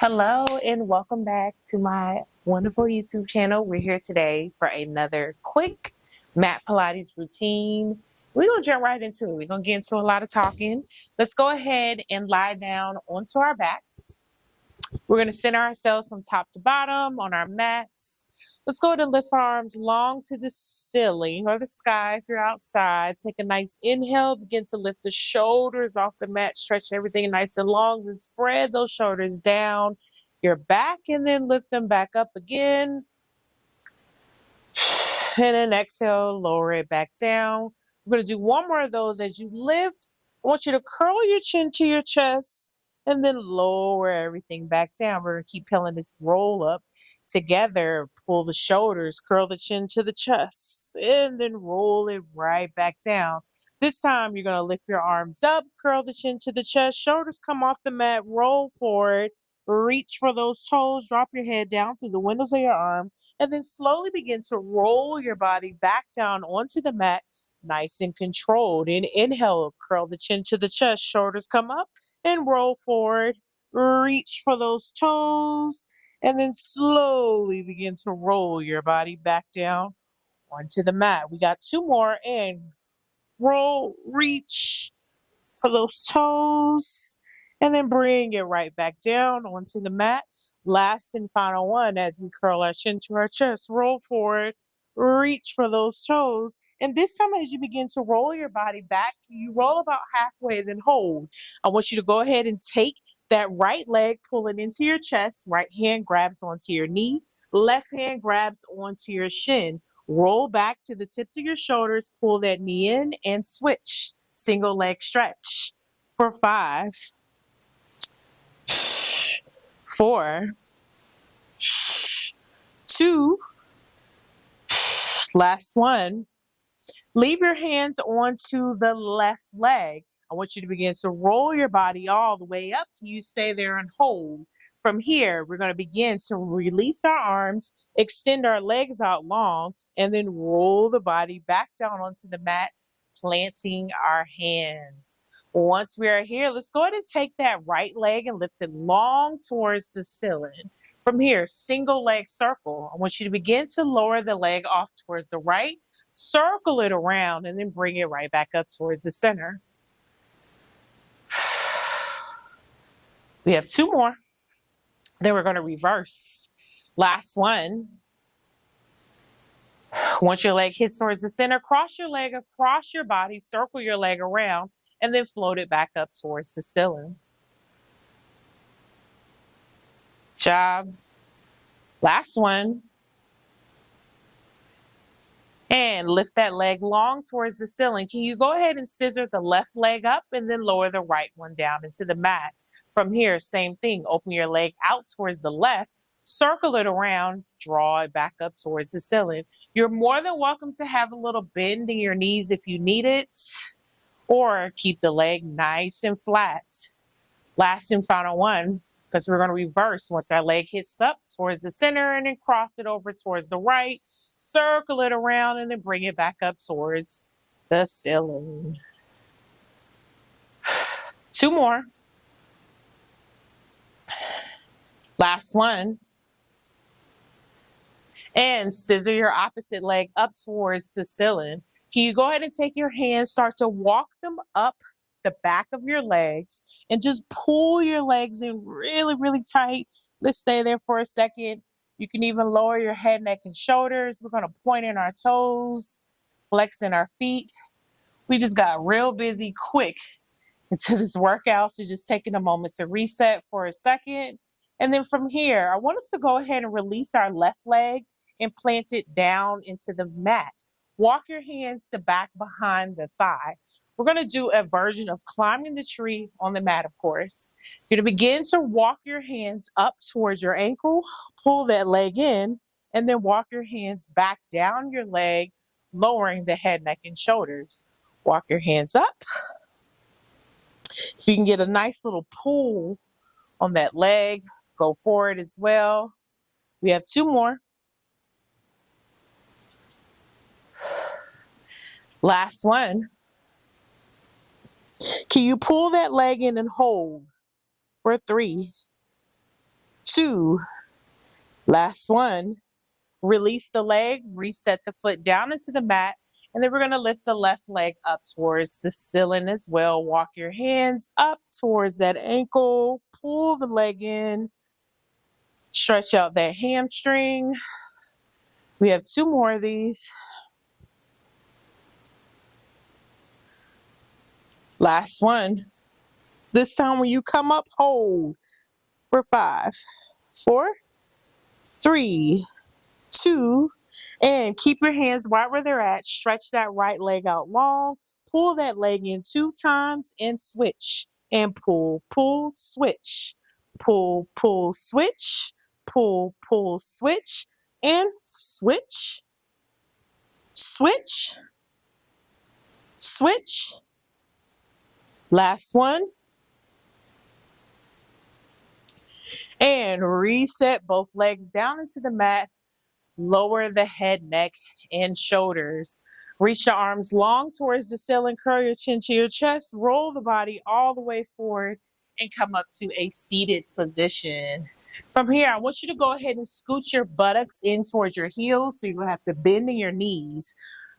Hello and welcome back to my wonderful YouTube channel. We're here today for another quick mat Pilates routine. We're going to jump right into it. We're going to get into a lot of talking. Let's go ahead and lie down onto our backs. We're going to center ourselves from top to bottom on our mats. Let's go ahead and lift our arms long to the ceiling or the sky if you're outside. Take a nice inhale. Begin to lift the shoulders off the mat. Stretch everything nice and long. And spread those shoulders down your back and then lift them back up again. And then exhale, lower it back down. We're going to do one more of those as you lift. I want you to curl your chin to your chest and then lower everything back down. We're going to keep peeling this roll up together. Pull the shoulders, curl the chin to the chest, and then roll it right back down. This time, you're going to lift your arms up, curl the chin to the chest, shoulders come off the mat, roll forward, reach for those toes, drop your head down through the windows of your arm, and then slowly begin to roll your body back down onto the mat, nice and controlled. And inhale, curl the chin to the chest, shoulders come up, and roll forward, reach for those toes, and then slowly begin to roll your body back down onto the mat. We got two more, and roll, reach for those toes, and then bring it right back down onto the mat. Last and final one, as we curl our chin to our chest, roll forward, reach for those toes. And this time, as you begin to roll your body back, you roll about halfway, then hold. I want you to go ahead and take that right leg, pull it into your chest. Right hand grabs onto your knee. Left hand grabs onto your shin. Roll back to the tips of your shoulders, pull that knee in, and switch. Single leg stretch for 5, 4, 2, last one. Leave your hands onto the left leg. I want you to begin to roll your body all the way up. You stay there and hold. From here, we're going to begin to release our arms, extend our legs out long, and then roll the body back down onto the mat, planting our hands. Once we are here, let's go ahead and take that right leg and lift it long towards the ceiling. From here, single leg circle. I want you to begin to lower the leg off towards the right, circle it around, and then bring it right back up towards the center. We have two more. Then we're going to reverse. Last one. Once your leg hits towards the center, cross your leg across your body, circle your leg around, and then float it back up towards the ceiling. Job. Last one. And lift that leg long towards the ceiling. Can you go ahead and scissor the left leg up and then lower the right one down into the mat? From here, same thing. Open your leg out towards the left, circle it around, draw it back up towards the ceiling. You're more than welcome to have a little bend in your knees if you need it, or keep the leg nice and flat. Last and final one, because we're going to reverse once our leg hits up towards the center and then cross it over towards the right, circle it around, and then bring it back up towards the ceiling. Two more. Last one. And scissor your opposite leg up towards the ceiling. Can you go ahead and take your hands, start to walk them up the back of your legs, and just pull your legs in really, really tight. Let's stay there for a second. You can even lower your head, neck, and shoulders. We're going to point in our toes, flexing our feet. We just got real busy quick into this workout, so just taking a moment to reset for a second. And then from here, I want us to go ahead and release our left leg and plant it down into the mat. Walk your hands to back behind the thigh. We're going to do a version of climbing the tree on the mat, of course. You're going to begin to walk your hands up towards your ankle, pull that leg in, and then walk your hands back down your leg, lowering the head, neck, and shoulders. Walk your hands up. If you can get a nice little pull on that leg, go forward as well. We have two more. Last one. Can you pull that leg in and hold for 3, 2. Last one. Release the leg, reset the foot down into the mat, and then we're going to lift the left leg up towards the ceiling as well. Walk your hands up towards that ankle, pull the leg in, stretch out that hamstring. We have 2 more of these. Last one. This time when you come up, hold for 5, 4, 3, 2, and keep your hands right where they're at. Stretch that right leg out long. Pull that leg in 2 times and switch. And pull, pull, switch. Pull, pull, switch. Pull, pull, switch. And switch. Switch. Switch. Last one. And reset both legs down into the mat. Lower the head, neck, and shoulders. Reach the arms long towards the ceiling. Curl your chin to your chest. Roll the body all the way forward and come up to a seated position. From here, I want you to go ahead and scoot your buttocks in towards your heels. So you're going to have to bend in your knees.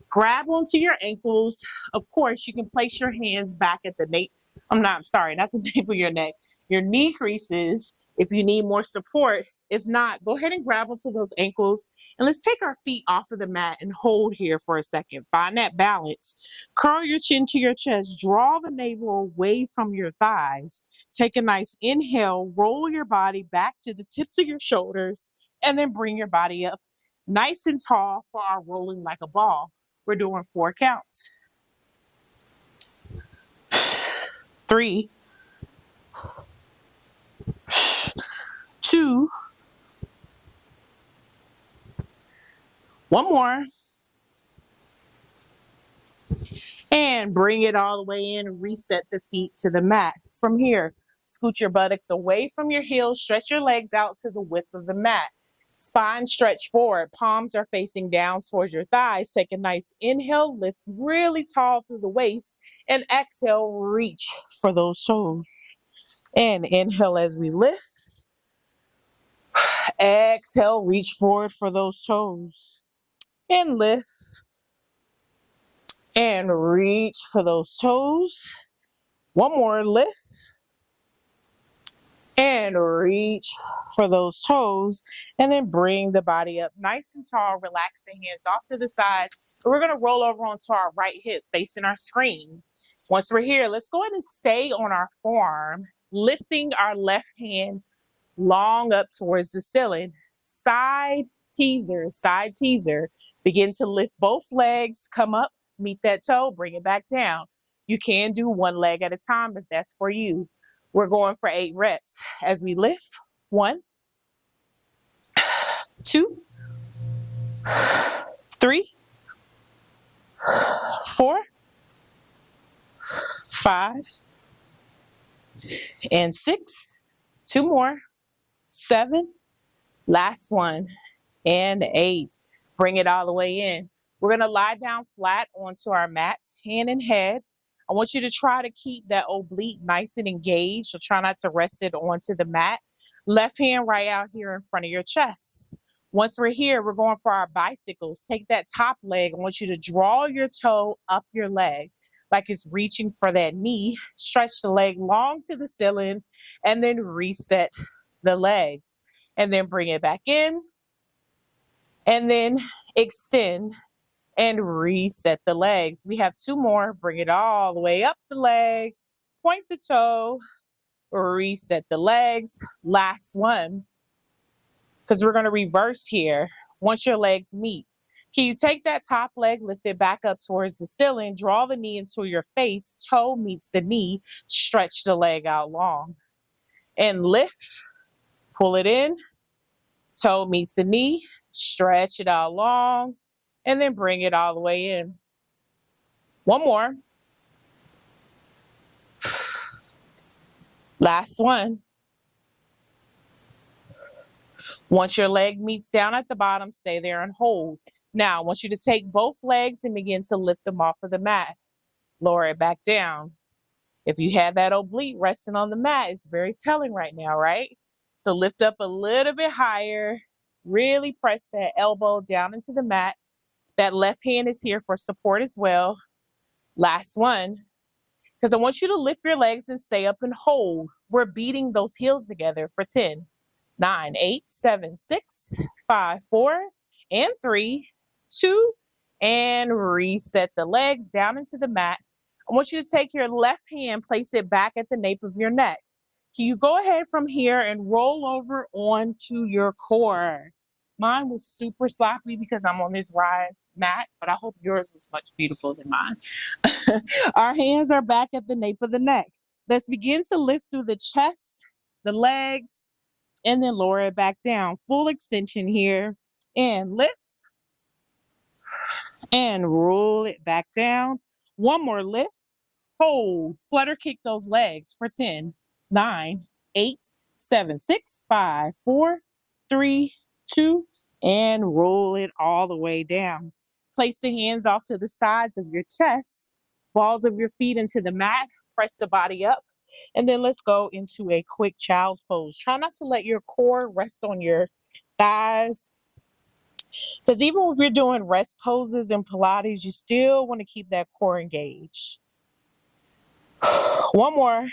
Grab onto your ankles. Of course, you can place your hands back at the nape. Not the nape of your neck. Your knee creases if you need more support. If not, go ahead and grab onto those ankles and let's take our feet off of the mat and hold here for a second. Find that balance. Curl your chin to your chest. Draw the navel away from your thighs. Take a nice inhale. Roll your body back to the tips of your shoulders and then bring your body up nice and tall for our rolling like a ball. We're doing 4 counts. 3, 2, 1 more. And bring it all the way in and reset the feet to the mat. From here, scoot your buttocks away from your heels. Stretch your legs out to the width of the mat. Spine stretch forward. Palms are facing down towards your thighs. Take a nice inhale. Lift really tall through the waist. And exhale, reach for those toes. And inhale as we lift. Exhale, reach forward for those toes. And lift. And reach for those toes. 1 more, lift. And reach for those toes. And then bring the body up nice and tall. Relax the hands off to the side. We're going to roll over onto our right hip facing our screen. Once we're here, let's go ahead and stay on our forearm, lifting our left hand long up towards the ceiling. Side teaser, side teaser. Begin to lift both legs, come up, meet that toe, bring it back down. You can do 1 leg at a time if that's for you. We're going for 8 reps as we lift. 1, 2, 3, 4, 5, and 6. 2 more. 7. Last one. And 8. Bring it all the way in. We're going to lie down flat onto our mats, hand and head. I want you to try to keep that oblique nice and engaged. So try not to rest it onto the mat. Left hand right out here in front of your chest. Once we're here, we're going for our bicycles. Take that top leg. I want you to draw your toe up your leg like it's reaching for that knee. Stretch the leg long to the ceiling and then reset the legs. And then bring it back in. And then extend and reset the legs. We have 2 more. Bring it all the way up the leg. Point the toe. Reset the legs. Last one. Because we're going to reverse here. Once your legs meet. Can you take that top leg, lift it back up towards the ceiling, draw the knee into your face, toe meets the knee, stretch the leg out long. And lift. Pull it in. Toe meets the knee, stretch it out long, and then bring it all the way in. 1 more. Last one. Once your leg meets down at the bottom, stay there and hold. Now, I want you to take both legs and begin to lift them off of the mat. Lower it back down. If you had that oblique resting on the mat, it's very telling right now, right? So lift up a little bit higher. Really press that elbow down into the mat. That left hand is here for support as well. Last one. Because I want you to lift your legs and stay up and hold. We're beating those heels together for 10, 9, 8, 7, 6, 5, 4, and 3, 2, and reset the legs down into the mat. I want you to take your left hand, place it back at the nape of your neck. Can you go ahead from here and roll over onto your core? Mine was super sloppy because I'm on this rise mat, but I hope yours was much beautiful than mine. Our hands are back at the nape of the neck. Let's begin to lift through the chest, the legs, and then lower it back down. Full extension here. And lift. And roll it back down. One more lift. Hold. Flutter kick those legs for 10, 9, 8, 7, 6, 5, 4, 3, 2, and roll it all the way down. Place the hands off to the sides of your chest, balls of your feet into the mat, press the body up, and then let's go into a quick child's pose. Try not to let your core rest on your thighs, because even if you're doing rest poses in Pilates, you still want to keep that core engaged. One more.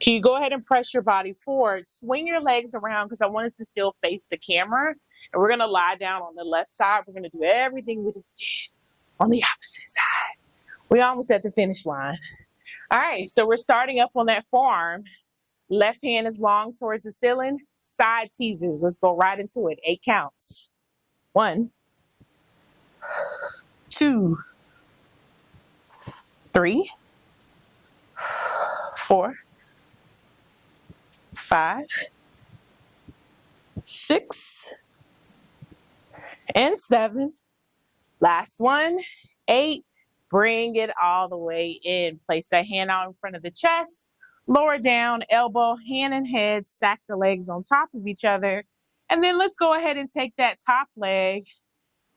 Can you go ahead and press your body forward? Swing your legs around because I want us to still face the camera. And we're going to lie down on the left side. We're going to do everything we just did on the opposite side. We almost at the finish line. All right, so we're starting up on that forearm. Left hand is long towards the ceiling. Side teasers. Let's go right into it. 8 counts. 1, 2, 3, 4, 5, 6, and 7. Last one. 8. Bring it all the way in. Place that hand out in front of the chest. Lower down, elbow, hand and head. Stack the legs on top of each other. And then let's go ahead and take that top leg.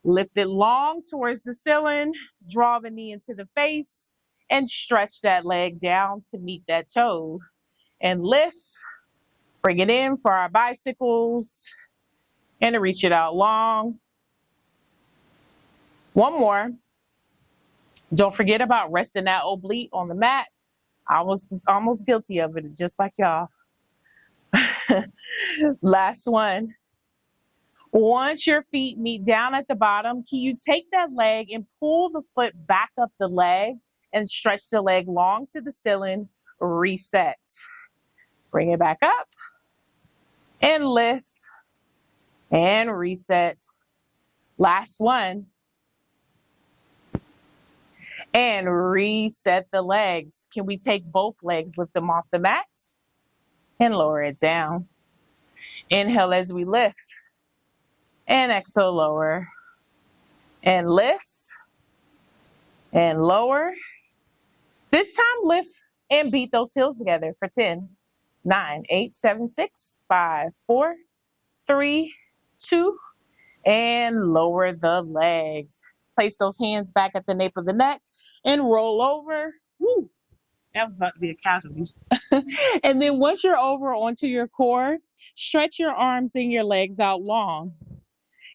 Lift it long towards the ceiling. Draw the knee into the face. And stretch that leg down to meet that toe. And lift. Bring it in for our bicycles. And to reach it out long. One more. Don't forget about resting that oblique on the mat. I was almost guilty of it, just like y'all. Last one. Once your feet meet down at the bottom, can you take that leg and pull the foot back up the leg and stretch the leg long to the ceiling? Reset. Bring it back up and lift and reset. Last one. And reset the legs. Can we take both legs, lift them off the mat, and lower it down? Inhale as we lift. And exhale, lower. And lift. And lower. This time, lift and beat those heels together for 10, 9, 8, 7, 6, 5, 4, 3, 2, and lower the legs. Place those hands back at the nape of the neck and roll over. Woo, that was about to be a casualty. And then once you're over onto your core, stretch your arms and your legs out long.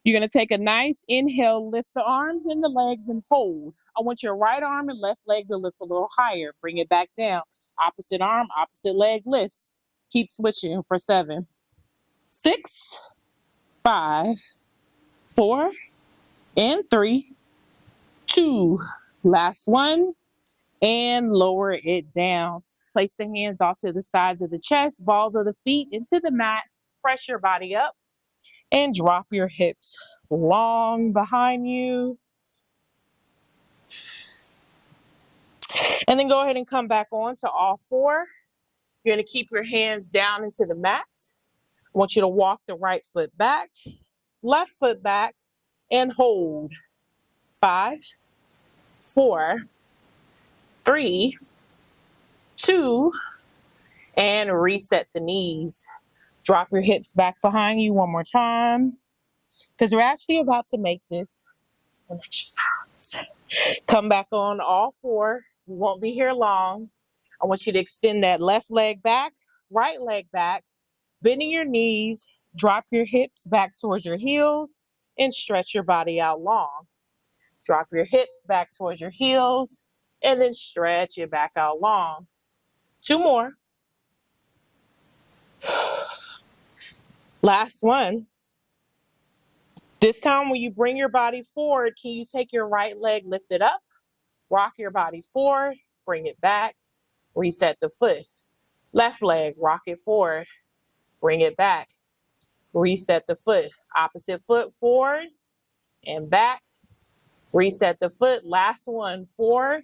You're going to take a nice inhale, lift the arms and the legs and hold. I want your right arm and left leg to lift a little higher. Bring it back down. Opposite arm, opposite leg lifts. Keep switching for 7, 6, 5, 4, and 3, 2. Last one. And lower it down. Place the hands off to the sides of the chest, balls of the feet into the mat. Press your body up and drop your hips long behind you. And then go ahead and come back on to all 4. You're going to keep your hands down into the mat. I want you to walk the right foot back, left foot back, and hold. 5, 4, 3, 2, and reset the knees. Drop your hips back behind you one more time, because we're actually about to make this an exercise. Come back on all 4. You won't be here long. I want you to extend that left leg back, right leg back, bending your knees, drop your hips back towards your heels, and stretch your body out long. Drop your hips back towards your heels, and then stretch it back out long. 2 more. Last one. This time when you bring your body forward, can you take your right leg, lift it up, rock your body forward, bring it back, reset the foot. Left leg, rock it forward, bring it back, reset the foot. Opposite foot forward and back, reset the foot. Last one, forward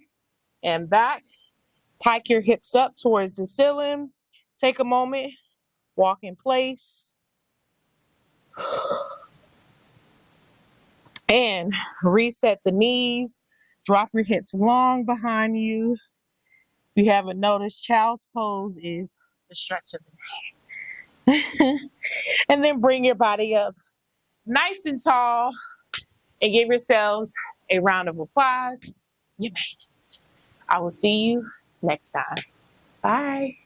and back. Pike your hips up towards the ceiling. Take a moment, walk in place, and reset the knees. Drop your hips long behind you. If you haven't noticed, child's pose is the stretch of the neck. And then bring your body up nice and tall and give yourselves a round of applause. You made it. I will see you next time. Bye.